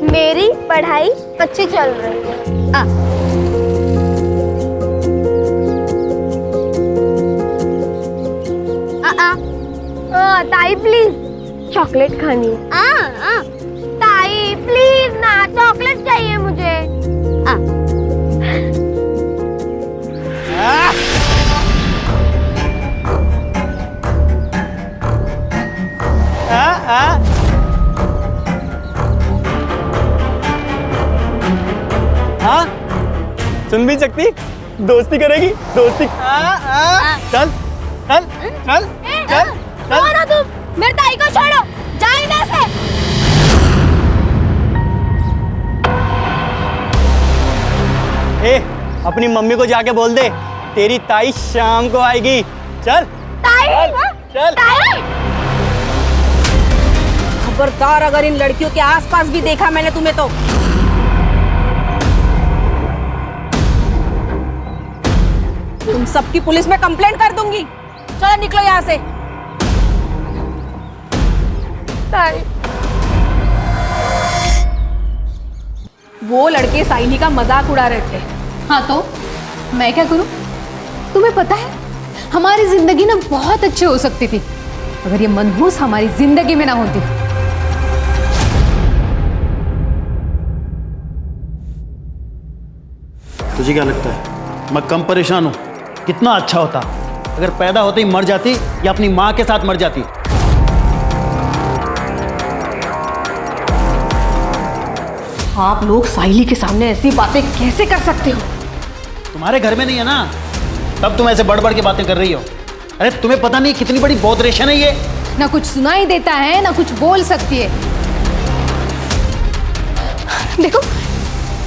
मेरी पढ़ाई अच्छी चल रही है। ताई प्लीज चॉकलेट खानी है। ताई प्लीज ना, चॉकलेट चाहिए मुझे। हाँ, सुन भी सकती, दोस्ती करेगी, दोस्ती। चल चल चल चल चल। तुम मेरे ताई को छोड़ो, जाओ इधर से। ए, अपनी मम्मी को जाके बोल दे तेरी ताई शाम को आएगी। चल ताई, चल ताई। खबरदार अगर इन लड़कियों के आसपास भी देखा मैंने तुम्हें तो तुम सबकी पुलिस में कंप्लेंट कर दूंगी। चलो निकलो यहाँ से। ताई, वो लड़के साइनी का मजाक उड़ा रहे थे। हाँ तो मैं क्या करूं? तुम्हें पता है हमारी जिंदगी ना बहुत अच्छी हो सकती थी अगर ये मनहूस हमारी जिंदगी में ना होती। तुझे क्या लगता है मैं कम परेशान हूं? कितना अच्छा होता अगर पैदा होते ही मर जाती या अपनी मां के साथ मर जाती। आप लोग साहिली के सामने ऐसी बातें कैसे कर सकते हो? तुम्हारे घर में नहीं है ना, तब तुम ऐसे बढ़ बढ़ के बातें कर रही हो। अरे तुम्हें पता नहीं कितनी बड़ी बॉदरेशन है ये। ना कुछ सुनाई देता है ना कुछ बोल सकती है। देखो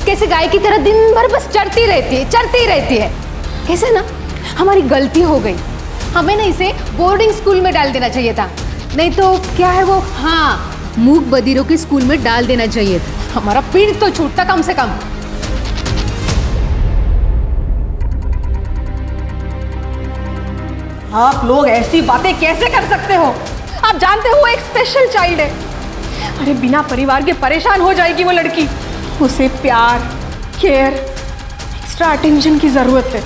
कैसे गाय की तरह दिन भर बस चढ़ती रहती है। कैसे ना हमारी गलती हो गई, हमें ना इसे बोर्डिंग स्कूल में डाल देना चाहिए था। नहीं तो क्या है वो, हाँ, मूक बधिरों के स्कूल में डाल देना चाहिए था। हमारा पीठ तो छूटता कम से कम। आप लोग ऐसी बातें कैसे कर सकते हो? आप जानते हो वो एक स्पेशल चाइल्ड है। अरे बिना परिवार के परेशान हो जाएगी वो लड़की। उसे प्यार, केयर, एक्स्ट्रा अटेंशन की जरूरत है।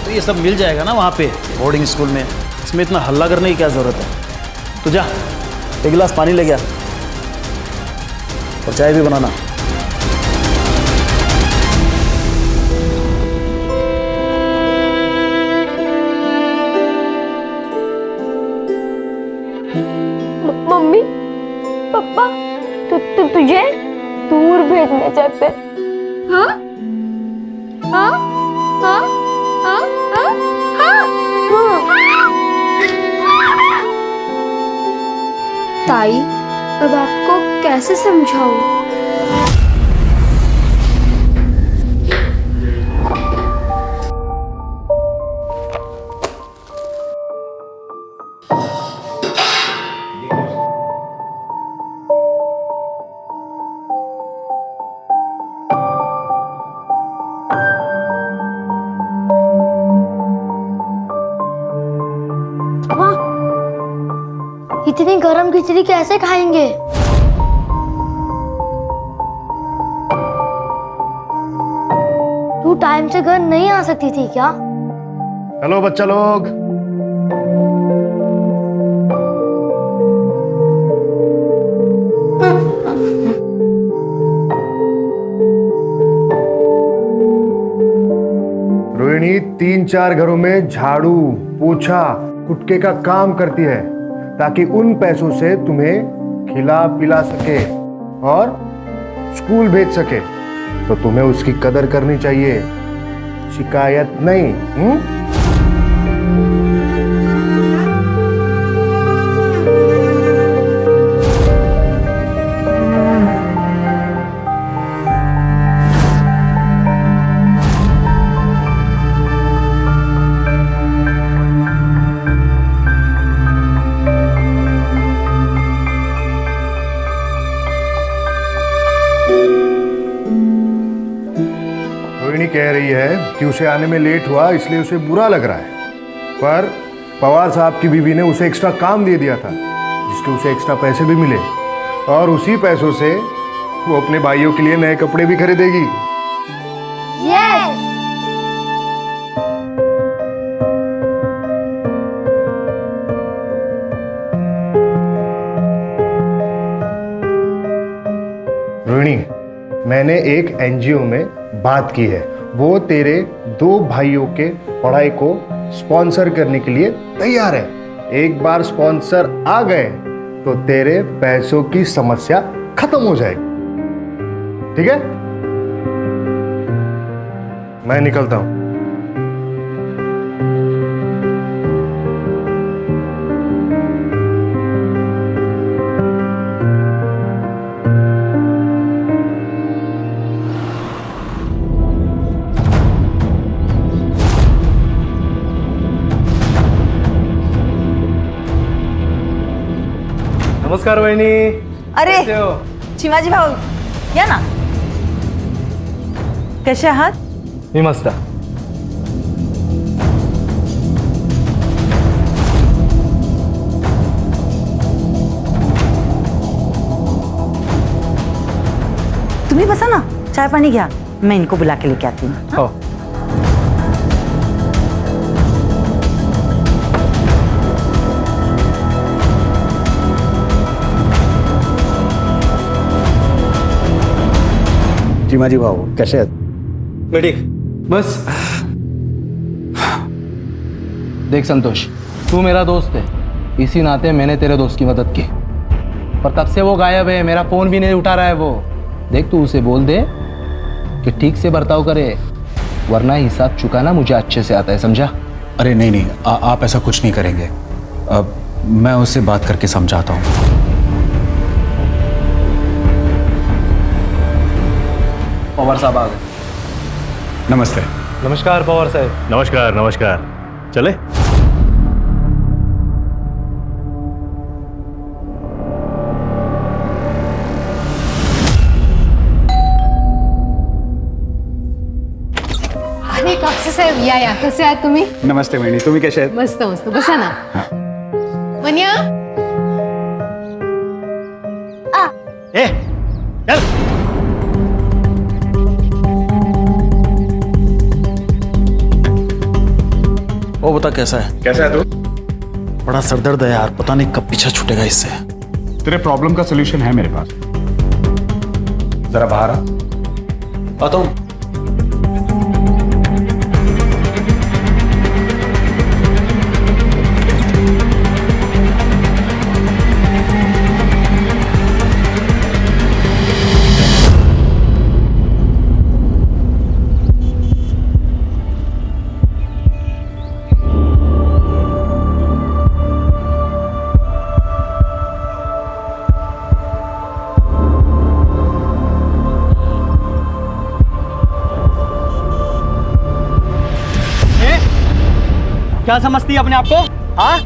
तो ये सब मिल जाएगा ना वहाँ पे बोर्डिंग स्कूल में। इसमें इतना हल्ला करने की क्या जरूरत है? तू जा एक गिलास पानी ले गया और चाय भी बनाना। मम्मी पापा तुझे दूर भेजने चाहते। हाँ हाँ हाँ हाँ हाँ हाँ। ताई, अब आपको कैसे समझाऊं? इतनी गरम खिचड़ी कैसे खाएंगे? तू टाइम से घर नहीं आ सकती थी क्या? हेलो बच्चा लोग, रोहिणी 3-4 घरों में झाड़ू, पोछा, कुटके का काम करती है ताकि उन पैसों से तुम्हें खिला पिला सके और स्कूल भेज सके। तो तुम्हें उसकी कदर करनी चाहिए, शिकायत नहीं। रोहिणी कह रही है कि उसे आने में लेट हुआ इसलिए उसे बुरा लग रहा है, पर पवार साहब की बीवी ने उसे एक्स्ट्रा काम दे दिया था जिसके उसे एक्स्ट्रा पैसे भी मिले, और उसी पैसों से वो अपने भाइयों के लिए नए कपड़े भी खरीदेगी। यस। रोहिणी, मैंने एक एनजीओ में बात की है, वो तेरे 2 भाइयों के पढ़ाई को स्पॉन्सर करने के लिए तैयार है। एक बार स्पॉन्सर आ गए तो तेरे पैसों की समस्या खत्म हो जाएगी। ठीक है, मैं निकलता हूं। नमस्कार वहिनी. अरे कैसे हो? चिमाजी भाऊ या ना. कसे आहात? मी मस्त. तुम्ही बसा ना, चाय पानी घ्या, मैं इनको बुला के लेके आती हूँ. हो. चिमाजी भाऊ कसे आहेत? मैं ठीक. बस देख संतोष, तू मेरा दोस्त है, इसी नाते मैंने तेरे दोस्त की मदद की, पर तब से वो गायब है, मेरा फोन भी नहीं उठा रहा है वो. देख तू उसे बोल दे कि ठीक से बर्ताव करे, वरना हिसाब चुकाना मुझे अच्छे से आता है, समझा? अरे नहीं नहीं, आप ऐसा कुछ नहीं करेंगे. अब मैं उससे बात करके समझाता हूँ. पवार साहब आ गए. नमस्ते. नमस्कार पवार साहब. नमस्कार नमस्कार. चले. अरे कापसे साहेब या कसे आहात तुम्ही? नमस्ते वहिनी, तुम्ही कसे आहेत? मस्त मस्त, बसा ना. मन्या ए चल. वो बता कैसा है? कैसा है तू? बड़ा सरदर्द है यार, पता नहीं कब पीछा छूटेगा इससे. तेरे प्रॉब्लम का सोल्यूशन है मेरे पास. जरा बाहर आ. आता हूँ. क्या समझती है अपने आप को? हाँ,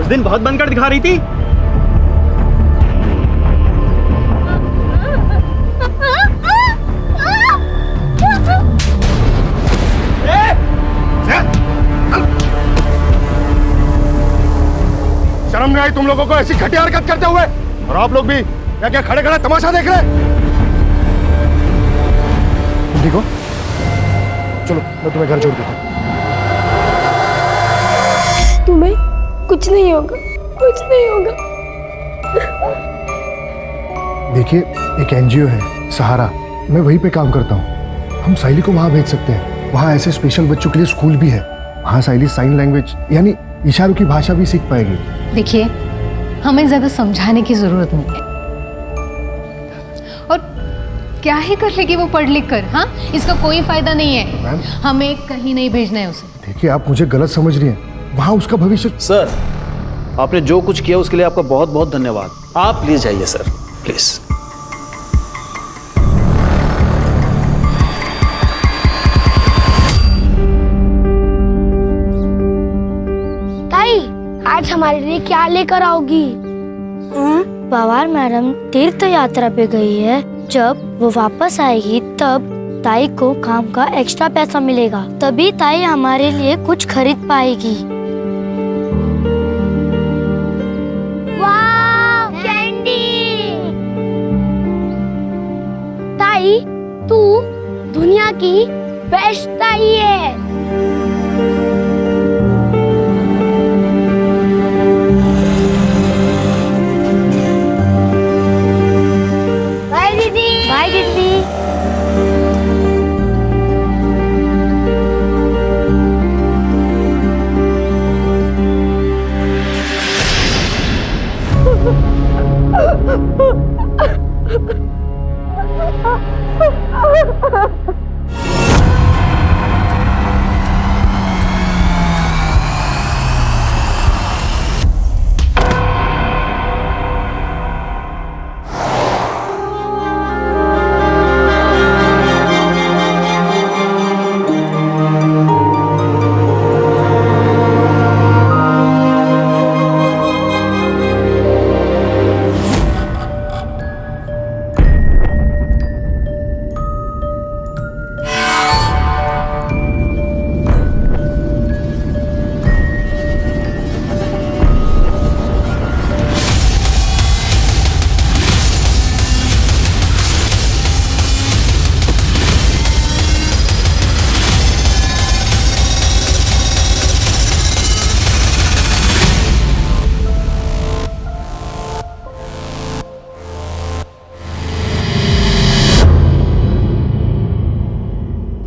उस दिन बहुत बनकर दिखा रही थी. शर्म नहीं आई तुम लोगों को ऐसी घटिया हरकत करते हुए? और आप लोग भी क्या क्या खड़े खड़े तमाशा देख रहे? तुम ठीक हो? चलो मैं तुम्हें घर छोड़ देता हूँ. तुम्हें कुछ नहीं होगा, कुछ नहीं होगा. देखिए, एक एनजीओ है सहारा, मैं वहीं पे काम करता हूँ. हम साइली को वहाँ भेज सकते हैं. वहाँ ऐसे स्पेशल बच्चों के लिए स्कूल भी है. वहाँ साइली साइन लैंग्वेज यानी इशारों की भाषा भी सीख पाएगी. देखिए, हमें ज्यादा समझाने की जरूरत नहीं है, और क्या ही कर लेगी वो पढ़ लिख कर. हाँ, इसका कोई फायदा नहीं है. मैम, हमें कहीं नहीं भेजना है उसे. देखिए आप मुझे गलत समझ रही हैं. वहाँ उसका भविष्य. सर, आपने जो कुछ किया उसके लिए आपका बहुत बहुत धन्यवाद. आप प्लीज जाइए सर, प्लीज. ताई, आज हमारे लिए क्या लेकर आओगी? पवार मैडम तीर्थ यात्रा पे गई है. जब वो वापस आएगी तब ताई को काम का एक्स्ट्रा पैसा मिलेगा, तभी ताई हमारे लिए कुछ खरीद पाएगी. वाह! की बेस्ट ताई है। बाय दीदी। बाय दीदी।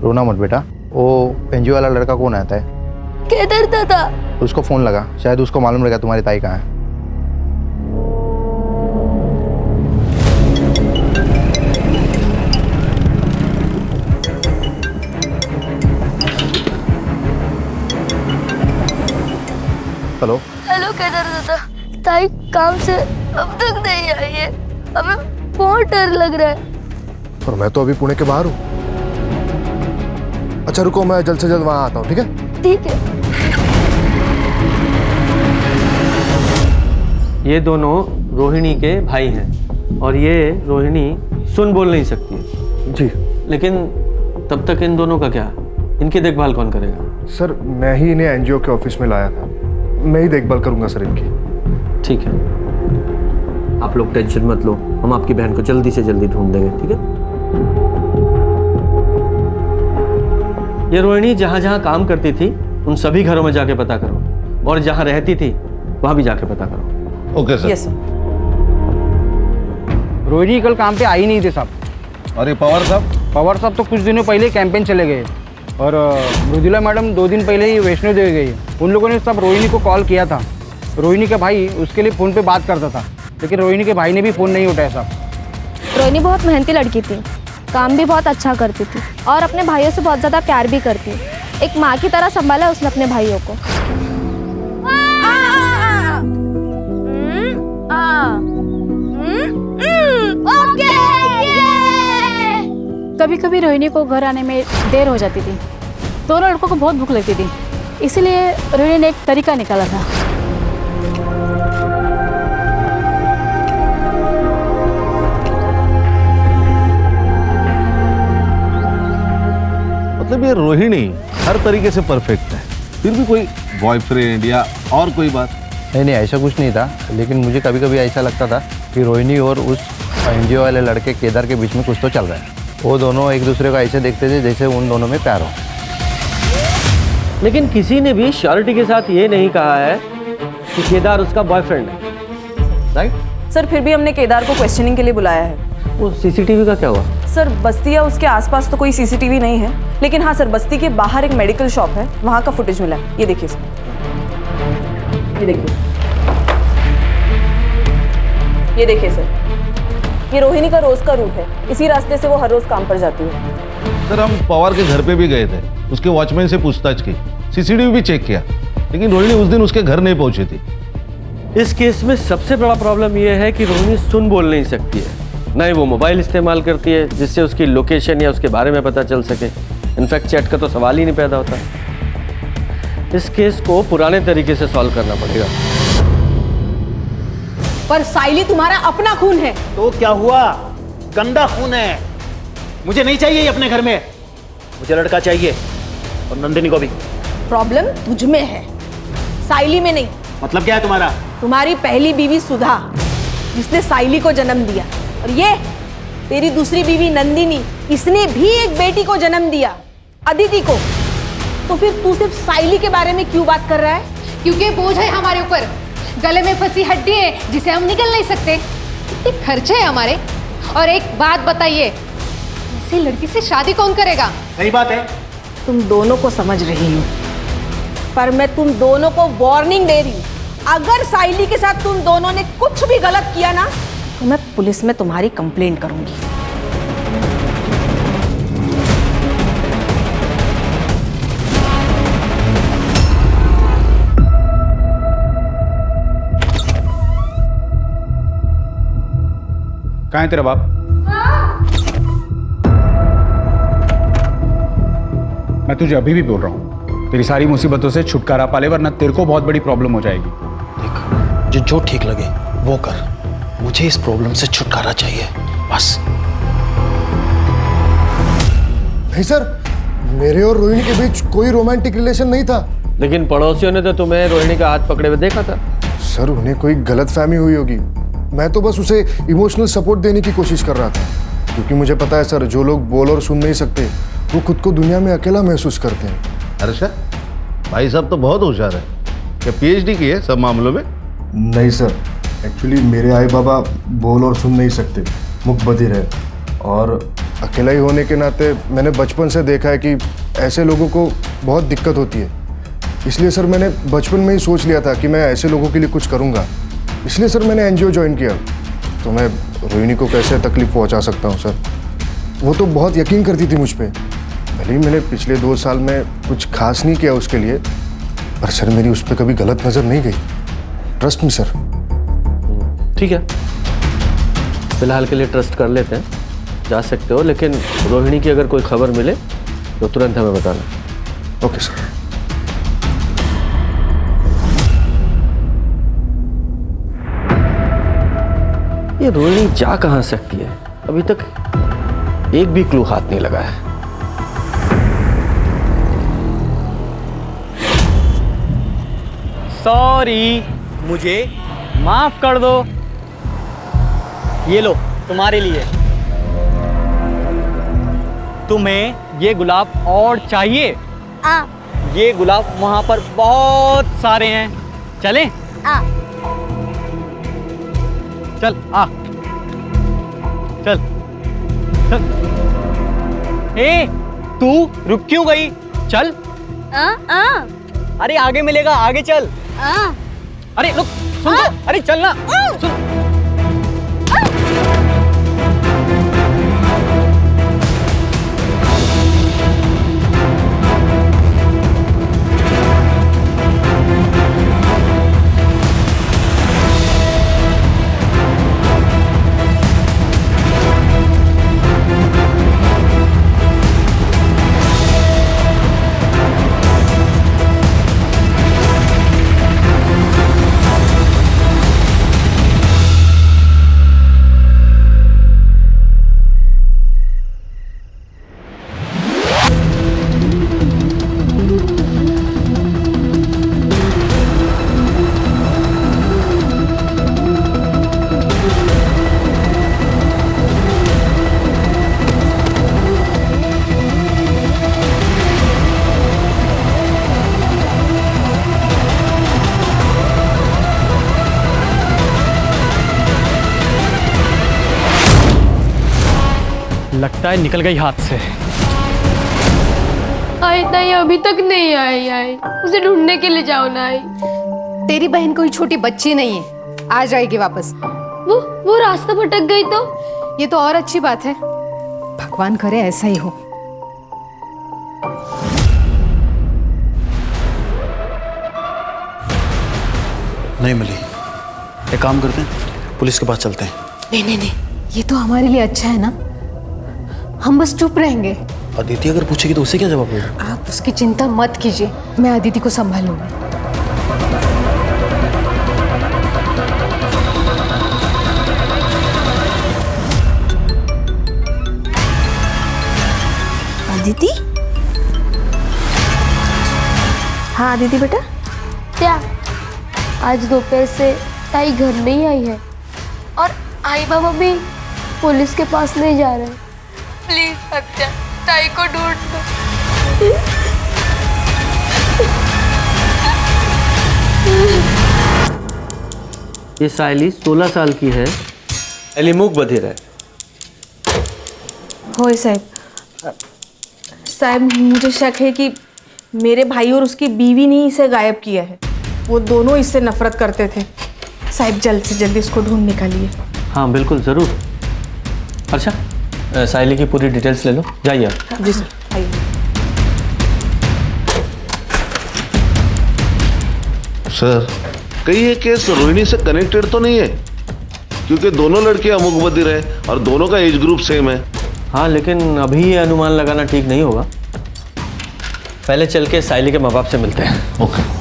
रोना मत बेटा। वो एनजीओ वाला लड़का कौन आता है? केदार दादा। उसको फोन लगा, शायद उसको मालूम रहेगा तुम्हारी ताई कहाँ है। हेलो हेलो केदार दादा, ताई काम से अब तक नहीं आई है, हमें बहुत डर लग रहा है। और मैं तो अभी पुणे के बाहर हूँ। अच्छा रुको, मैं जल्द से जल्द वहां आता हूँ, ठीक है? ठीक है। ये दोनों रोहिणी के भाई हैं और ये रोहिणी सुन बोल नहीं सकती है। जी लेकिन तब तक इन दोनों का क्या, इनकी देखभाल कौन करेगा? सर, मैं ही इन्हें एनजीओ के ऑफिस में लाया था, मैं ही देखभाल करूंगा सर इनकी। ठीक है, आप लोग टेंशन मत लो, हम आपकी बहन को जल्दी से जल्दी ढूंढ देंगे, ठीक है? ये रोहिणी जहाँ जहाँ काम करती थी उन सभी घरों में जाके पता करो, और जहाँ रहती थी वहाँ भी जाके पता करो। Okay sir. Yes sir. Rohini कल काम पे आई नहीं थे साहब। और ये पवार साहब? पवार साहब तो कुछ दिनों पहले कैंपेन चले गए, और मृदुला मैडम 2 दिन पहले ही वैष्णो देवी गई। उन लोगों ने सब रोहिणी को कॉल किया था। रोहिणी का भाई उसके लिए फ़ोन पे बात करता था, लेकिन रोहिणी के भाई ने भी फ़ोन नहीं उठाया साहब। रोहिणी बहुत मेहनती लड़की थी, काम भी बहुत अच्छा करती थी और अपने भाइयों से बहुत ज़्यादा प्यार भी करती। एक माँ की तरह संभाला उसने अपने भाइयों को। कभी कभी रोहिणी को घर आने में देर हो जाती थी। दोनों लड़कों को बहुत भूख लगती थी, इसीलिए रोहिणी ने एक तरीका निकाला था। मतलब ये रोहिणी हर तरीके से परफेक्ट है, फिर भी कोई बॉयफ्रेंड या और कोई बात? नहीं, ऐसा कुछ नहीं था, लेकिन मुझे कभी कभी ऐसा लगता था कि रोहिणी और उस एनजीओ वाले लड़के केदार के बीच में कुछ तो चल रहा है। वो दोनों एक दूसरे को ऐसे देखते थे जैसे उन दोनों में प्यार हो। लेकिन किसी ने भी श्योरिटी के साथ ये नहीं कहा है कि केदार उसका बॉयफ्रेंड है, राइट? सर, फिर भी हमने केदार को क्वेश्चनिंग के लिए बुलाया है। वो सीसीटीवी का क्या हुआ? सर, बस्ती या उसके आसपास तो कोई सीसीटीवी नहीं है, लेकिन हाँ सर, बस्ती के बाहर एक मेडिकल शॉप है, वहाँ का फुटेज मिला है। ये देखिए सर, ये देखिए, ये देखिए सर, ये रोहिणी का रोज का रूट है। इसी रास्ते से वो हर रोज काम पर जाती है। सर, हम पवार के घर पे भी गए थे, उसके वॉचमैन से पूछताछ की, सीसीटीवी भी चेक किया, लेकिन रोहिणी उस दिन उसके घर नहीं पहुंची थी। इस केस में सबसे बड़ा प्रॉब्लम यह है कि रोहिणी सुन बोल नहीं सकती है, ना ही वो मोबाइल इस्तेमाल करती है जिससे उसकी लोकेशन या उसके बारे में पता चल सके। इनफैक्ट चैट का तो सवाल ही नहीं पैदा होता। इस केस को पुराने तरीके से सॉल्व करना पड़ेगा। पर साइली तुम्हारा अपना खून है। तो क्या हुआ? गंदा खून है। मुझे नहीं चाहिए ये अपने घर में, मुझे लड़का चाहिए, और नंदिनी को भी। प्रॉब्लम तुझ में है, साइली में नहीं। मतलब क्या है तुम्हारा? तुम्हारी पहली बीवी सुधा, जिसने साइली को जन्म दिया, और तेरी दूसरी बीवी नंदिनी, इसने भी एक बेटी को जन्म दिया, अदिति को। तो फिर तू सिर्फ साइली के बारे में क्यों बात कर रहा है? क्योंकि बोझ है हमारे ऊपर, गले में फंसी हड्डी है जिसे हम निकल नहीं सकते, इतने खर्चे हैं हमारे। और एक बात बताइए, ऐसी लड़की से शादी कौन करेगा? सही बात है। तुम दोनों को समझ रही हूँ, पर मैं तुम दोनों को वार्निंग दे रही हूँ, अगर साइली के साथ तुम दोनों ने कुछ भी गलत किया ना, तो मैं पुलिस में तुम्हारी कंप्लेंट करूंगी। कहाँ है तेरा बाप? मैं तुझे अभी भी बोल रहा हूँ, तेरी सारी मुसीबतों से छुटकारा पा ले, वरना तेरे को बहुत बड़ी प्रॉब्लम हो जाएगी। देख, जो ठीक लगे वो कर, मुझे इस प्रॉब्लम से छुटकारा चाहिए बस। नहीं सर, मेरे और रोहिणी के बीच कोई रोमांटिक रिलेशन नहीं था। लेकिन पड़ोसियों ने तो तुम्हें रोहिणी का हाथ पकड़े हुए देखा था। सर, उन्हें कोई गलतफहमी हुई होगी। मैं तो बस उसे इमोशनल सपोर्ट देने की कोशिश कर रहा था, क्योंकि मुझे पता है सर, जो लोग बोल और सुन नहीं सकते वो खुद को दुनिया में अकेला महसूस करते हैं। हर्षा, भाई साहब तो बहुत होशियार है। क्या पीएचडी की है सब मामलों में? नहीं सर, एक्चुअली मेरे आई बाबा बोल और सुन नहीं सकते, मुख बधिर है, और अकेला ही होने के नाते मैंने बचपन से देखा है कि ऐसे लोगों को बहुत दिक्कत होती है। इसलिए सर मैंने बचपन में ही सोच लिया था कि मैं ऐसे लोगों के लिए कुछ करूँगा। इसलिए सर मैंने एनजीओ ज्वाइन किया। तो मैं रोहिणी को कैसे तकलीफ पहुँचा सकता हूँ सर? वो तो बहुत यकीन करती थी मुझ पर। भले ही मैंने पिछले 2 साल में कुछ खास नहीं किया उसके लिए, पर सर मेरी उस पर कभी गलत नज़र नहीं गई। Trust me sir. ठीक है, फिलहाल के लिए ट्रस्ट कर लेते हैं, जा सकते हो, लेकिन रोहिणी की अगर कोई खबर मिले तो तुरंत हमें बताना। Okay sir. ये रोहिणी जा कहाँ सकती है? अभी तक एक भी क्लू हाथ नहीं लगा है। सॉरी, मुझे माफ कर दो। ये लो, तुम्हारे लिए। तुम्हें ये गुलाब और चाहिए? ये गुलाब वहां पर बहुत सारे हैं। चलें? चल आ, चल चल। ए, तू रुक क्यों गई? चल। अरे आगे मिलेगा, आगे चल। अरे रुक, सुन तो, अरे चल ना, सुन। लगता है निकल गई हाथ से। आई नहीं, अभी तक नहीं आई। उसे ढूंढने के लिए जाओ ना। आई, तेरी बहन कोई छोटी बच्ची नहीं है, आ जाएगी वापस। वो रास्ता भटक गई तो? ये तो और अच्छी बात है, भगवान करे ऐसा ही हो। नहीं मिली, एक काम करते हैं, पुलिस के पास चलते हैं। नहीं, ये तो हमारे लिए अच्छा है ना, हम बस चुप रहेंगे। अदिति अगर पूछेगी तो उसे क्या जवाब देगा? आप उसकी चिंता मत कीजिए, मैं अदिति को संभालूंगी। अदिति? हाँ अदिति बेटा। क्या आज दोपहर से ताई घर नहीं आई है, और आई बाबा भी पुलिस के पास नहीं जा रहे। प्लीज सत्या, ताई को ढूंढ दो। ये सायली 16 साल की है। सायली मूक बधिर है। होय साहब, साहब मुझे शक है कि मेरे भाई और उसकी बीवी ने इसे गायब किया है। वो दोनों इससे नफरत करते थे। साहब जल्द से जल्द इसको ढूंढ निकालिए। हाँ बिल्कुल ज़रूर। अच्छा, सायली की पूरी डिटेल्स ले लो, जाइए आप। जी सर, आइए। सर, कहीं ये केस रोहिणी से कनेक्टेड तो नहीं है? क्योंकि दोनों लड़के अमुक बधिर हैं और दोनों का एज ग्रुप सेम है। हाँ, लेकिन अभी ये अनुमान लगाना ठीक नहीं होगा। पहले चल के सायली के माँ बाप से मिलते हैं। ओके।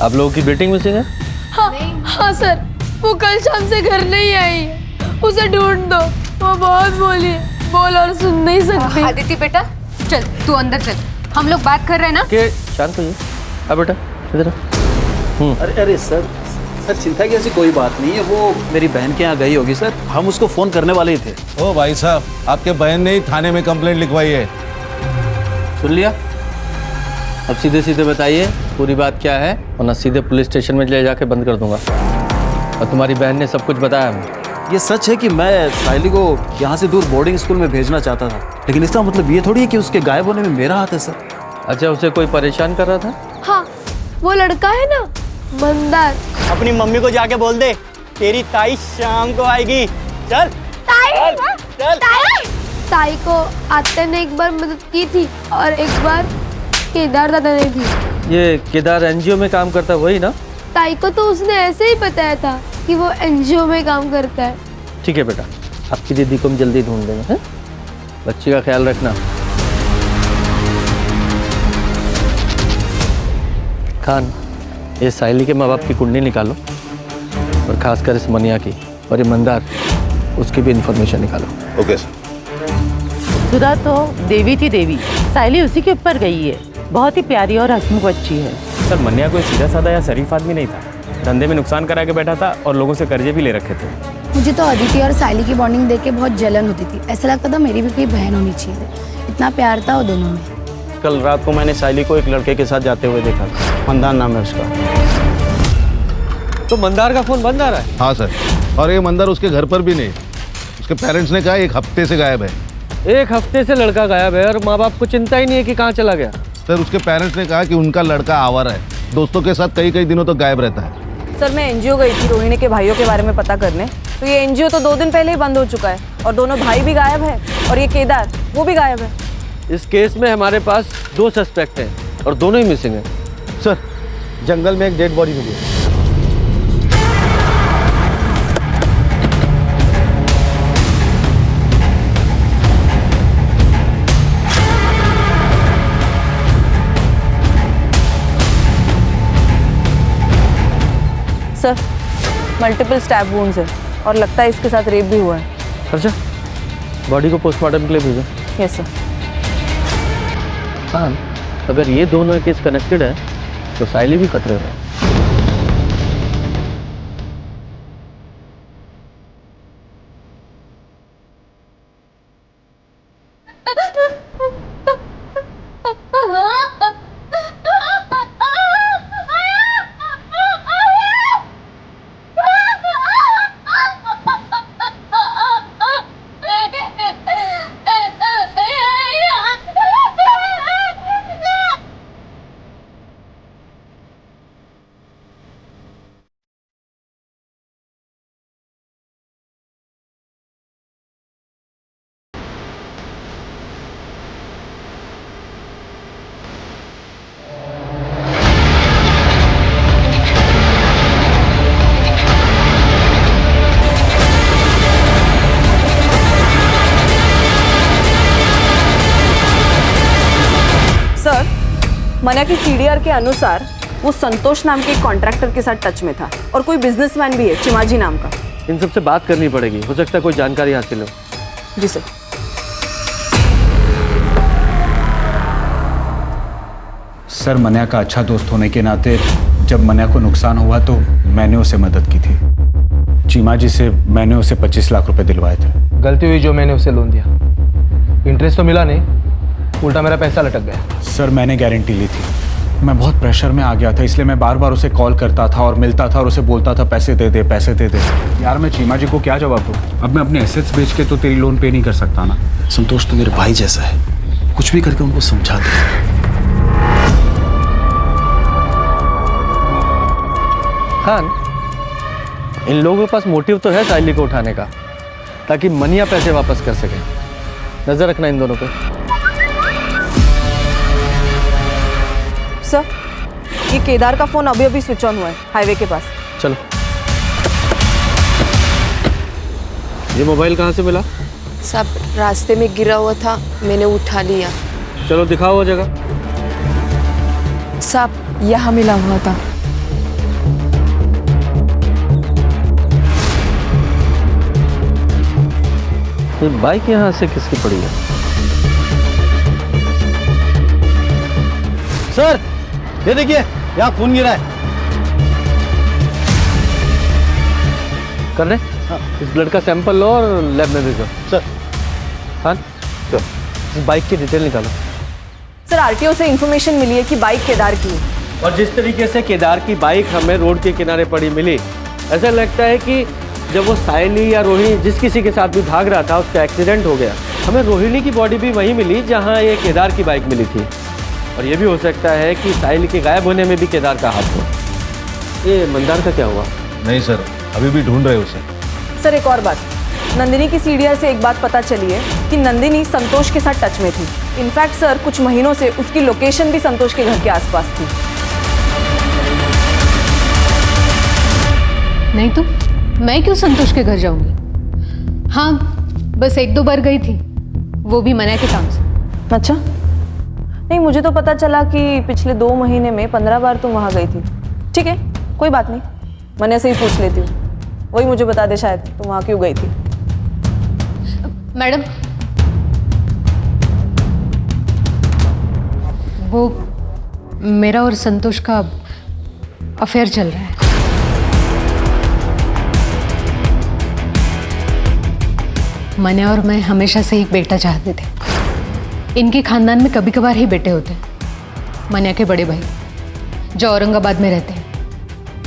आप लोगों की बेटिंग मिसिंग है? हाँ सर, वो कल शाम से घर नहीं आई है। उसे ढूंढ दो। वो बहुत बोली है, बोल और सुन नहीं सकती। आदित्य बेटा चल, तू अंदर चल, हम लोग बात कर रहे हैं ना। के शांत होइए। अब बेटा इधर आ। अरे अरे सर चिंता की ऐसी कोई बात नहीं है। वो मेरी बहन के यहाँ गई होगी सर, हम उसको फ़ोन करने वाले ही थे। ओ भाई साहब, आपके बहन ने ही थाने में कंप्लेंट लिखवाई है। सुन लिया? अब सीधे सीधे बताइए पूरी बात क्या है, वरना सीधे पुलिस स्टेशन में ले जाके बंद कर दूंगा। और तुम्हारी बहन ने सब कुछ बताया हमें। ये सच है कि मैं सायली को यहाँ से दूर बोर्डिंग स्कूल में भेजना चाहता था, लेकिन इसका मतलब ये थोड़ी है कि उसके गायब होने में मेरा हाथ है सर। अच्छा, उसे कोई परेशान कर रहा था? हाँ, वो लड़का है ना, मंदार। अपनी मम्मी को जाके बोल दे तेरी ताई शाम को आएगी। चल ताई, चल। ताई को आते ने एक बार मदद की थी और एक बार केदार दादा ने भी। ये केदार एनजीओ में काम करता है वही ना? ताई को तो उसने ऐसे ही बताया था कि वो एनजीओ में काम करता है। ठीक है बेटा, आपकी दीदी को हम जल्दी ढूंढ देंगे। हैं? बच्ची का ख्याल रखना। खान, ये सायली के माँ बाप की कुंडली निकालो और खासकर इस मनिया की, और ये मंदार, उसकी भी इंफॉर्मेशन निकालो। Okay sir. सुधा तो देवी थी देवी, सायली उसी के ऊपर गई है। बहुत ही प्यारी और हंसमुख बच्ची है। सर, मन्या कोई सीधा साधा या शरीफ आदमी नहीं था। धंधे में नुकसान करा के बैठा था और लोगों से कर्जे भी ले रखे थे। मुझे तो अदिति और सायली की बॉन्डिंग देख के बहुत जलन होती थी। ऐसा लगता था मेरी भी कोई बहन होनी चाहिए। इतना प्यार था वो दोनों में। कल रात को मैंने सायली को एक लड़के के साथ जाते हुए देखा था, मंदार नाम है उसका। तो मंदार का फोन बंद आ रहा है? हाँ सर, और ये मंदार उसके घर पर भी नहीं। उसके पेरेंट्स ने कहा 1 हफ्ते से गायब है। 1 हफ्ते से लड़का गायब है और माँ बाप को चिंता ही नहीं है कि कहाँ चला गया। सर, उसके पेरेंट्स ने कहा कि उनका लड़का आवारा है, दोस्तों के साथ कई दिनों तक गायब रहता है। सर, मैं एनजीओ गई थी रोहिणी के भाइयों के बारे में पता करने, तो ये एनजीओ तो 2 दिन पहले ही बंद हो चुका है और दोनों भाई भी गायब है और ये केदार वो भी गायब है। इस केस में हमारे पास 2 सस्पेक्ट हैं और दोनों ही मिसिंग हैं। सर, जंगल में एक डेड बॉडी मिली है। सर, मल्टीपल स्टैब वुंड्स है और लगता है इसके साथ रेप भी हुआ है। अच्छा, बॉडी को पोस्टमार्टम के लिए भेजो। Yes sir. हाँ, अगर ये दोनों केस कनेक्टेड है तो सायली भी खतरे में है। मना की सीडीआर के अनुसार वो संतोष नाम के एक कॉन्ट्रैक्टर के साथ टच में था और कोई बिजनेसमैन भी है चिमाजी नाम का। इन सबसे बात करनी पड़ेगी, हो सकता है कोई जानकारी हासिल हो। जी सर। सर मन्या का अच्छा दोस्त होने के नाते जब मन्या को नुकसान हुआ तो मैंने उसे मदद की थी। चीमा जी से मैंने उसे 25 लाख रुपए दिलवाए थे। गलती हुई जो मैंने उसे लोन दिया, इंटरेस्ट तो मिला नहीं, उल्टा मेरा पैसा लटक गया। सर मैंने गारंटी ली थी, मैं बहुत प्रेशर में आ गया था, इसलिए मैं बार बार उसे कॉल करता था और मिलता था और उसे बोलता था पैसे दे दे पैसे दे दे। यार मैं चीमा जी को क्या जवाब दूँ? अब मैं अपने एसेट्स बेच के तो तेरी लोन पे नहीं कर सकता ना। संतोष तो मेरे भाई जैसा है, कुछ भी करके उनको समझा दे। खान, इन लोगों के पास मोटिव तो है साइली को उठाने का, ताकि मनिया पैसे वापस कर सके। नजर रखना इन दोनों पे। सर, ये केदार का फोन अभी अभी स्विच ऑन हुआ है हाईवे के पास। चलो। ये मोबाइल कहाँ से मिला? सब रास्ते में गिरा हुआ था, मैंने उठा लिया। चलो दिखाओ वो जगह। सब यहाँ मिला हुआ था। ये बाइक यहाँ से किसकी पड़ी है? सर ये देखिए, यहाँ खून गिरा है। कर रहे? हाँ। इस ब्लड का सैंपल लो और लैब में भेजो। सर। हाँ, तो इस बाइक की डिटेल निकालो। सर, आरटीओ से इंफॉर्मेशन मिली है कि बाइक केदार की है। और जिस तरीके से केदार की बाइक हमें रोड के किनारे पड़ी मिली, ऐसा लगता है कि जब वो सायली या रोहिणी जिस किसी के साथ भी भाग रहा था उसका एक्सीडेंट हो गया। हमें रोहिणी की बॉडी भी वहीं मिली जहां ये केदार की बाइक मिली थी। और ये भी हो सकता है कि सायली के गायब होने में भी केदार का हाथ हो। ये मंदार का क्या हुआ? नहीं सर, अभी भी ढूंढ रहे उसे। सर, एक और बात, नंदिनी की सीढ़िया से एक बात पता चली है कि नंदिनी संतोष के साथ टच में थी। इनफैक्ट सर, कुछ महीनों से उसकी लोकेशन भी संतोष के घर के आसपास थी। नहीं तो मैं क्यों संतोष के घर जाऊंगी? हाँ, बस 1-2 बार गई थी, वो भी मना के काम से। अच्छा, नहीं मुझे तो पता चला कि पिछले 2 महीने में 15 बार तुम वहाँ गई थी। ठीक है, कोई बात नहीं, मने से ही पूछ लेती हूँ, वही मुझे बता दे शायद तुम वहाँ क्यों गई थी। मैडम, वो मेरा और संतोष का अफेयर चल रहा है। मने और मैं हमेशा से एक बेटा चाहते थे। इनके खानदान में कभी कभार ही बेटे होते हैं। मनिया के बड़े भाई जो औरंगाबाद में रहते हैं,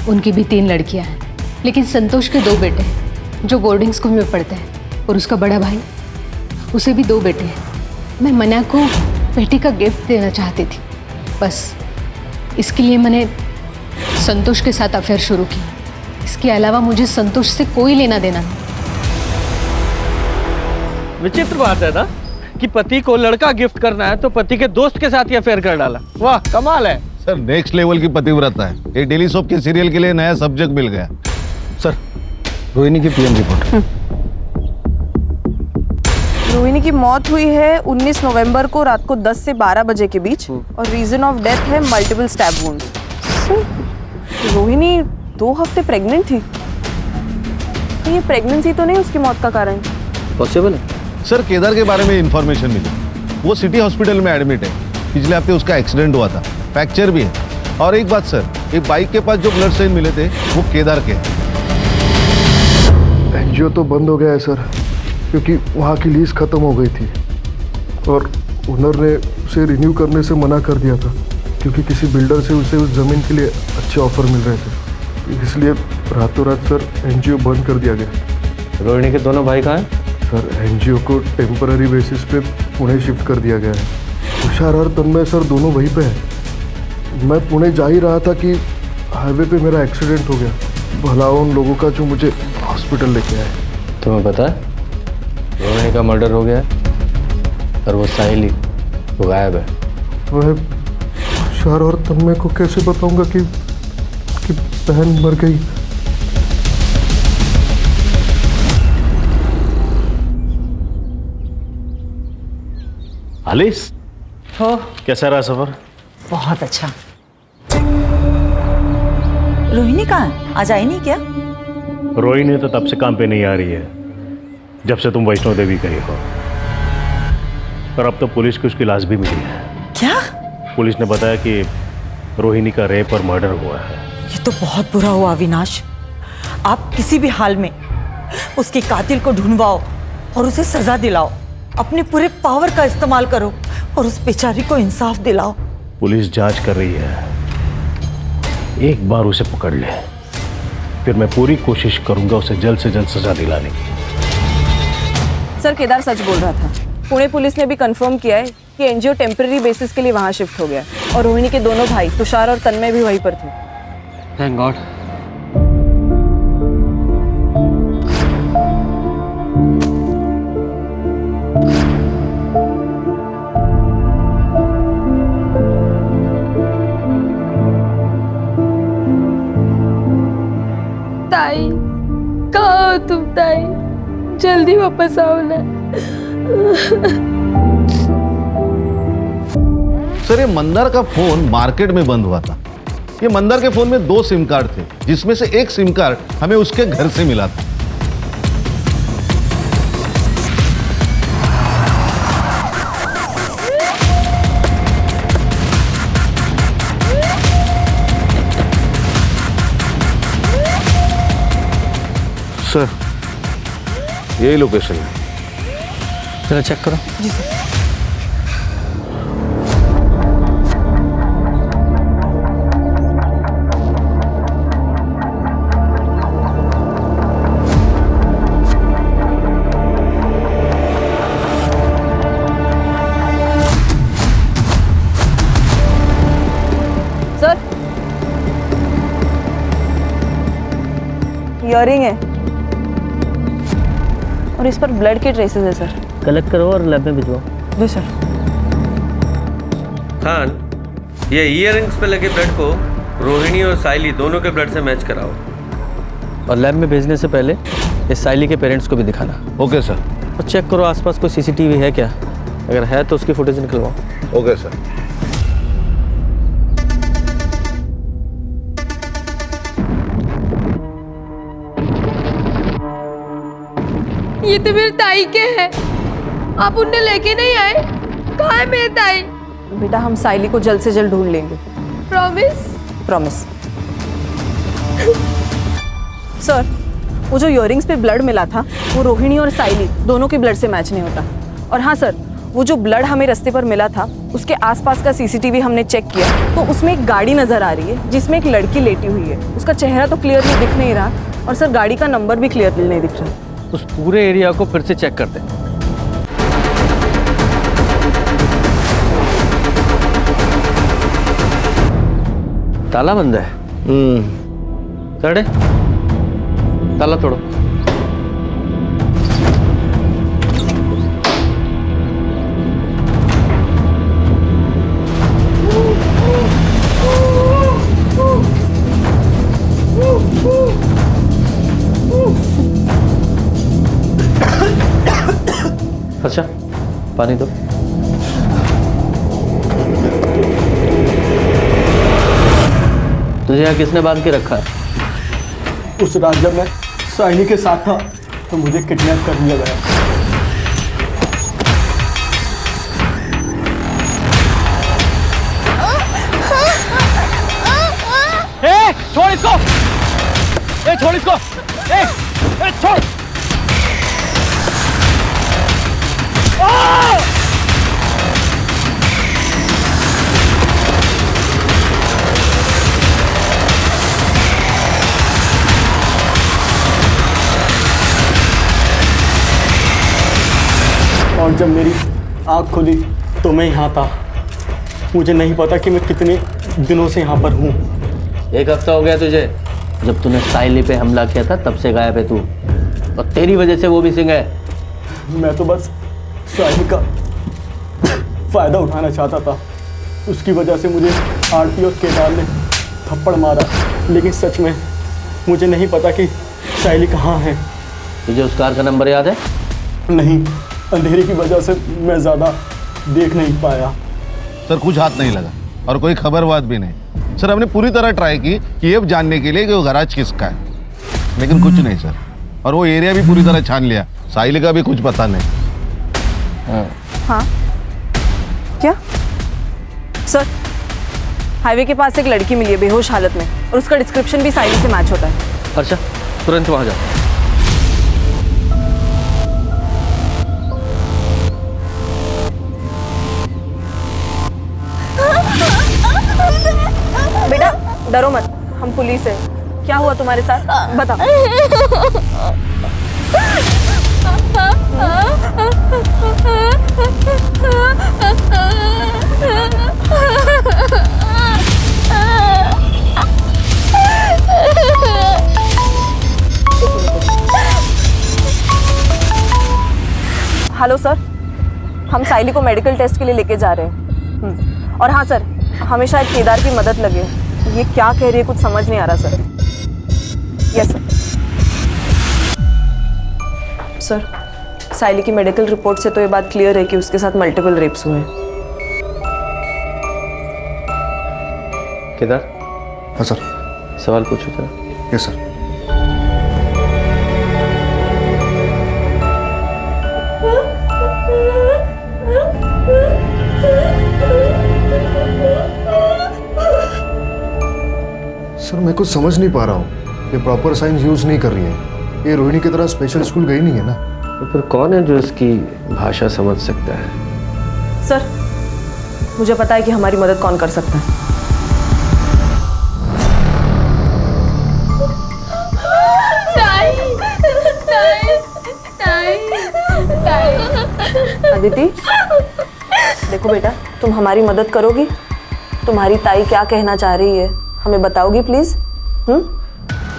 उनकी भी 3 लड़कियां हैं, लेकिन संतोष के 2 बेटे हैं जो बोर्डिंग स्कूल में पढ़ते हैं, और उसका बड़ा भाई, उसे भी 2 बेटे हैं। मैं मनिया को बेटी का गिफ्ट देना चाहती थी, बस इसके लिए मैंने संतोष के साथ अफेयर शुरू किया। इसके अलावा मुझे संतोष से कोई लेना देना नहीं। विचित्र बात है ना कि पति को लड़का गिफ्ट करना है तो पति के दोस्त के साथ ही अफेयर कर डाला। वाह, कमाल है। सर, नेक्स्ट लेवल की पतिव्रता है। ये डेली सोप के सीरियल के लिए नया सब्जेक्ट मिल गया। सर, रोहिणी की पीएम रिपोर्ट। रोहिणी की मौत हुई है 19 नवंबर को रात को 10 से 12 बजे के बीच, और रीजन ऑफ डेथ है मल्टीपल स्टैब वुंड्स। रोहिणी 2 हफ्ते प्रेग्नेंट थी, तो ये प्रेगनेंसी तो नहीं उसकी मौत का कारण? पॉसिबल है। सर, केदार के बारे में इंफॉर्मेशन मिली, वो सिटी हॉस्पिटल में एडमिट है। पिछले हफ्ते उसका एक्सीडेंट हुआ था, फ्रैक्चर भी है। और एक बात सर, ये बाइक के पास जो ब्लड स्टेन मिले थे वो केदार के। एनजीओ तो बंद हो गया है सर, क्योंकि वहाँ की लीज खत्म हो गई थी और ओनर ने उसे रिन्यू करने से मना कर दिया था, क्योंकि किसी बिल्डर से उसे उस ज़मीन के लिए अच्छे ऑफर मिल रहे थे। इसलिए रातों रात सर एनजीओ बंद कर दिया गया। रोहिणी के दोनों भाई कहाँ हैं? सर, एनजीओ को टेम्पररी बेसिस पे पुणे शिफ्ट कर दिया गया है। तुषार और तन्मय सर दोनों वहीं पे हैं। मैं पुणे जा ही रहा था कि हाईवे पे मेरा एक्सीडेंट हो गया। भला उन लोगों का जो मुझे हॉस्पिटल लेके आए। तुम्हें पता है रोहिणी का मर्डर हो गया है और वो साहिली वो गायब है। मैं तुषार और तन्मय को कैसे बताऊंगा कि बहन मर गई? आलिस, कैसा रहा सफर? बहुत अच्छा। रोहिणी कहाँ? आज आई नहीं क्या? रोहिणी तो तब से काम पे नहीं आ रही है जब से तुम वैष्णो देवी गई हो। और अब तो पुलिस को उसकी लाश भी मिली है। क्या? पुलिस ने बताया कि रोहिणी का रेप और मर्डर हुआ है। ये तो बहुत बुरा हुआ अविनाश। आप किसी भी हाल में उसके कातिल को ढूंढवाओ और उसे सजा दिलाओ। अपने पूरे पावर का इस्तेमाल करो और उस बेचारी को इंसाफ दिलाओ। पुलिस जांच कर रही है, एक बार उसे पकड़ ले, फिर मैं पूरी कोशिश करूंगा उसे जल्द से जल्द सजा दिलाने की। सर केदार सच बोल रहा था। पुणे पुलिस ने भी कंफर्म किया है कि एनजीओ टेम्पररी बेसिस के लिए वहां शिफ्ट हो गया और रोहिणी के दोनों भाई तुषार और तन्मय भी वहीं पर थे। Thank God. ताई, कहाँ हो तुम ताई? जल्दी वापस आओ ना। सर ये मंदार का फोन मार्केट में बंद हुआ था। ये मंदार के फोन में 2 सिम कार्ड थे, जिसमें से एक सिम कार्ड हमें उसके घर से मिला था। सर यही लोकेशन है। चलो चेक करो। जी सर। सर ईयरिंग है और इस पर ब्लड के ट्रेसेस है सर। कलेक्ट करो और लैब में भिजवाओ। जी सर। खान, ये ईयरिंग्स पे लगे ब्लड को रोहिणी और साइली दोनों के ब्लड से मैच कराओ और लैब में भेजने से पहले इस साइली के पेरेंट्स को भी दिखाना। Okay sir. और चेक करो आसपास कोई सीसीटीवी है क्या, अगर है तो उसकी फुटेज निकलवाओ। Okay sir. ये तो मेरे ताई के हैं। आप उन्हें लेके नहीं आए? कहाँ है मेरे ताई? बेटा हम साइली को जल्द से जल्द ढूंढ लेंगे। प्रॉमिस? प्रॉमिस। सर वो जो ईयरिंग्स पे ब्लड मिला था वो रोहिणी और साइली दोनों के ब्लड से मैच नहीं होता। और हाँ सर, वो जो ब्लड हमें रास्ते पर मिला था उसके आसपास का सीसीटीवी हमने चेक किया तो उसमें एक गाड़ी नजर आ रही है जिसमें एक लड़की लेटी हुई है। उसका चेहरा तो क्लियरली दिख नहीं रहा और सर गाड़ी का नंबर भी क्लियरली नहीं दिख रहा। उस पूरे एरिया को फिर से चेक करते हैं। ताला बंद है। चढ़े, ताला तोड़ो। अच्छा पानी दो। तुझे यहाँ किसने बांध के रखा है? उस रात जब मैं साइनी के साथ था तो मुझे किडनैप कर लिया गया। छोड़ इसको! छोड़ इसको! छोड़! और जब मेरी आँख खुली तो मैं यहाँ था। मुझे नहीं पता कि मैं कितने दिनों से यहाँ पर हूँ। 1 हफ्ता हो गया तुझे। जब तूने साइली पे हमला किया था तब से गायब है तू, और तेरी वजह से वो भी सिंह है। मैं तो बस साइली का फ़ायदा उठाना चाहता था। उसकी वजह से मुझे आरती और केदार ने थप्पड़ मारा, लेकिन सच में मुझे नहीं पता कि साइली कहाँ है। तुझे उस कार का नंबर याद है? नहीं, अंधेरे की वजह से मैं ज़्यादा देख नहीं पाया। सर कुछ हाथ नहीं लगा और कोई खबरबात भी नहीं। सर हमने पूरी तरह ट्राई की कि ये जानने के लिए कि वो गैराज किसका है, लेकिन कुछ नहीं सर। और वो एरिया भी पूरी तरह छान लिया, साहिल का भी कुछ पता नहीं। हाँ क्या सर? हाईवे के पास एक लड़की मिली है बेहोश हालत में, और उसका डिस्क्रिप्शन भी साइली से मैच होता है। अच्छा, तुरंत वहाँ जाओ। बेटा डरो मत, हम पुलिस है। क्या हुआ तुम्हारे साथ, बताओ। हेलो सर, हम साइली को मेडिकल टेस्ट के लिए लेके जा रहे हैं। और हाँ सर, हमें शायद केदार की मदद लगे। ये क्या कह रही है कुछ समझ नहीं आ रहा सर। Yes sir. सर, साइली की मेडिकल रिपोर्ट से तो ये बात क्लियर है कि उसके साथ मल्टीपल रेप्स हुए हैं। केदार। हाँ सर। सवाल पूछो जरा। Yes sir. सर मैं कुछ समझ नहीं पा रहा हूँ, ये प्रॉपर साइंस यूज नहीं कर रही है। ये रोहिणी की तरह स्पेशल स्कूल गई नहीं है ना। तो फिर कौन है जो इसकी भाषा समझ सकता है? सर, मुझे पता है कि हमारी मदद कौन कर सकता है। अदिति, देखो बेटा, तुम हमारी मदद करोगी? तुम्हारी ताई क्या कहना चाह रही है हमें बताओगी प्लीज?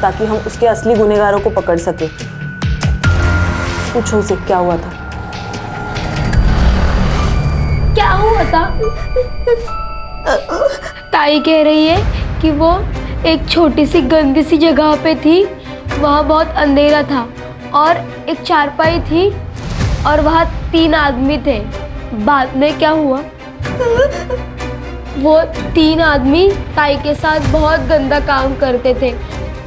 ताकि हम उसके असली गुनहगारों को पकड़ सके। पूछो उसे क्या हुआ था। क्या हुआ था? ताई कह रही है कि वो एक छोटी सी गंदी सी जगह पे थी, वहाँ बहुत अंधेरा था और एक चारपाई थी और वहाँ 3 आदमी थे। बाद में क्या हुआ, वो 3 आदमी ताई के साथ बहुत गंदा काम करते थे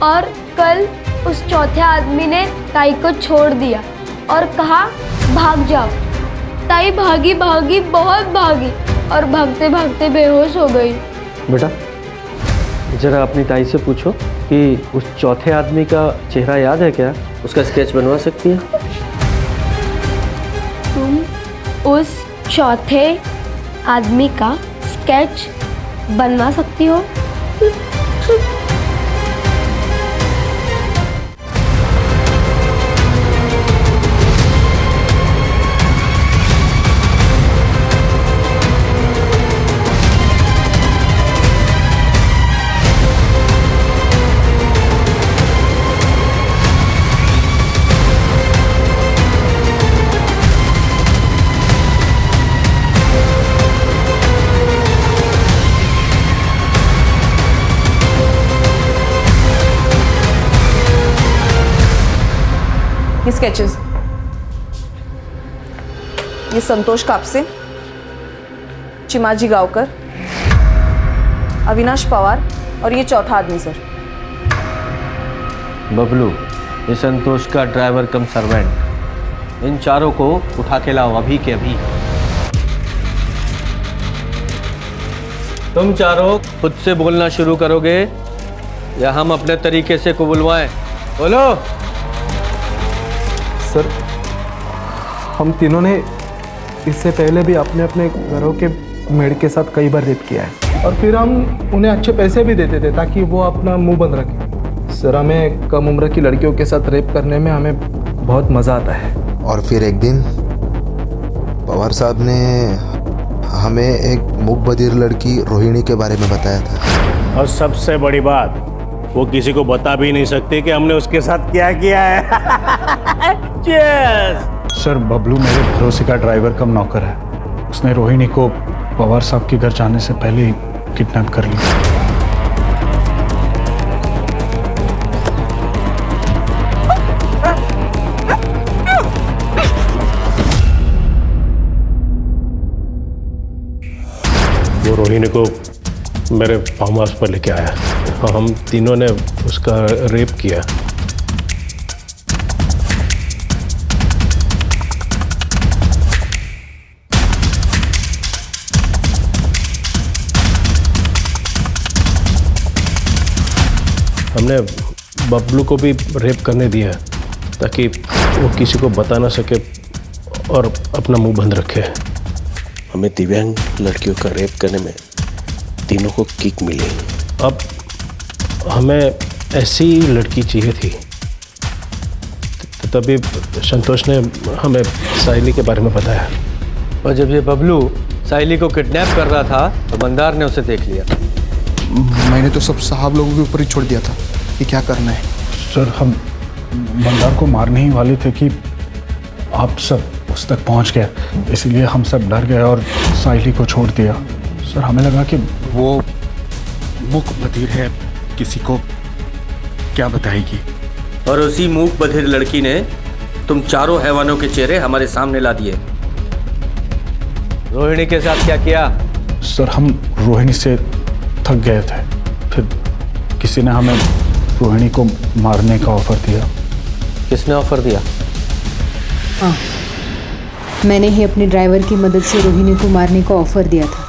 और कल उस चौथे आदमी ने ताई को छोड़ दिया और कहा भाग जाओ। ताई भागी भागी बहुत भागी और भागते भागते बेहोश हो गई। बेटा जरा अपनी ताई से पूछो कि उस चौथे आदमी का चेहरा याद है क्या? उसका स्केच बनवा सकती है? तुम उस चौथे आदमी का स्केच बनवा सकती हो? ये स्केचेस, ये संतोष कापसे, चिमाजी गांवकर, अविनाश पवार और ये चौथा आदमी सर। बबलू, ये संतोष का ड्राइवर कम सर्वेंट। इन चारों को उठा के लाओ अभी के अभी। तुम चारों खुद से बोलना शुरू करोगे या हम अपने तरीके से को बुलवाएं? बोलो। सर, हम तीनों ने इससे पहले भी अपने अपने घरों के मेड के साथ कई बार रेप किया है और फिर हम उन्हें अच्छे पैसे भी देते थे ताकि वो अपना मुंह बंद रखें। सर, हमें कम उम्र की लड़कियों के साथ रेप करने में हमें बहुत मज़ा आता है। और फिर एक दिन पवार साहब ने हमें एक मूक बधिर लड़की रोहिणी के बारे में बताया था। और सबसे बड़ी बात, वो किसी को बता भी नहीं सकते कि हमने उसके साथ क्या किया है। सर, बबलू मेरे भरोसे का ड्राइवर कम नौकर है। उसने रोहिणी को पवार साहब के घर जाने से पहले ही किडनैप कर लिया। वो रोहिणी को मेरे फार्म हाउस पर लेके आया और हम तीनों ने उसका रेप किया। हमने बबलू को भी रेप करने दिया ताकि वो किसी को बता ना सके और अपना मुंह बंद रखे। हमें दिव्यांग लड़कियों का रेप करने में तीनों को किक मिली। अब हमें ऐसी लड़की चाहिए थी, तभी संतोष ने हमें साइली के बारे में बताया। और जब ये बबलू साइली को किडनैप कर रहा था तो मंदार ने उसे देख लिया। मैंने तो सब साहब लोगों के ऊपर ही छोड़ दिया था कि क्या करना है। सर हम मंदार को मारने ही वाले थे कि आप सब उस तक पहुंच गए, इसलिए हम सब डर गए और साइली को छोड़ दिया। सर हमें लगा कि वो मूक बधिर है, किसी को क्या बताएगी। और उसी मूक बधिर लड़की ने तुम चारों हैवानों के चेहरे हमारे सामने ला दिए। रोहिणी के साथ क्या किया? सर हम रोहिणी से थक गए थे, फिर किसी ने हमें रोहिणी को मारने का ऑफर दिया। किसने ऑफर दिया? हाँ, मैंने ही अपने ड्राइवर की मदद से रोहिणी को मारने का ऑफर दिया था,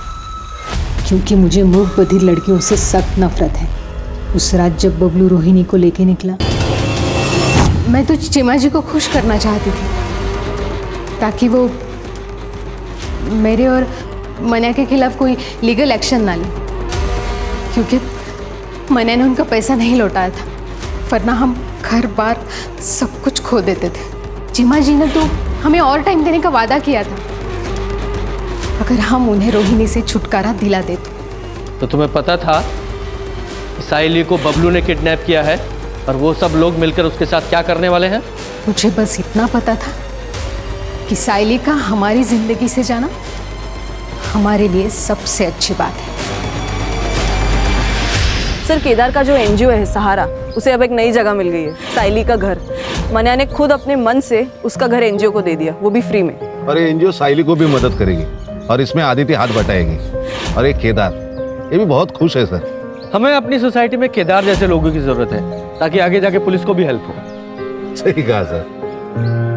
क्योंकि मुझे मूक बधिर लड़कियों से सख्त नफरत है। उस रात जब बबलू रोहिणी को लेके निकला, मैं तो चिमा जी को खुश करना चाहती थी ताकि वो मेरे और मन्या के खिलाफ कोई लीगल एक्शन ना ले, क्योंकि मन्या ने उनका पैसा नहीं लौटाया था, वरना हम घर बार सब कुछ खो देते थे। चिमा जी ने तो हमें और टाइम देने का वादा किया था अगर हम उन्हें रोहिणी से छुटकारा दिला देते। तो तुम्हें पता था कि साइली को बबलू ने किडनैप किया है और वो सब लोग मिलकर उसके साथ क्या करने वाले हैं? मुझे बस इतना पता था कि साइली का हमारी जिंदगी से जाना हमारे लिए सबसे अच्छी बात है। सर केदार का जो एनजीओ है सहारा, उसे अब एक नई जगह मिल गई है, साइली का घर। मन्या ने खुद अपने मन से उसका घर एनजीओ को दे दिया, वो भी फ्री में। और ये एनजीओ साइली को भी मदद करेगी और इसमें आदित्य हाथ बटाएगी। और ये केदार, ये भी बहुत खुश है सर। हमें अपनी सोसाइटी में केदार जैसे लोगों की जरूरत है ताकि आगे जाके पुलिस को भी हेल्प हो। सही कहा सर।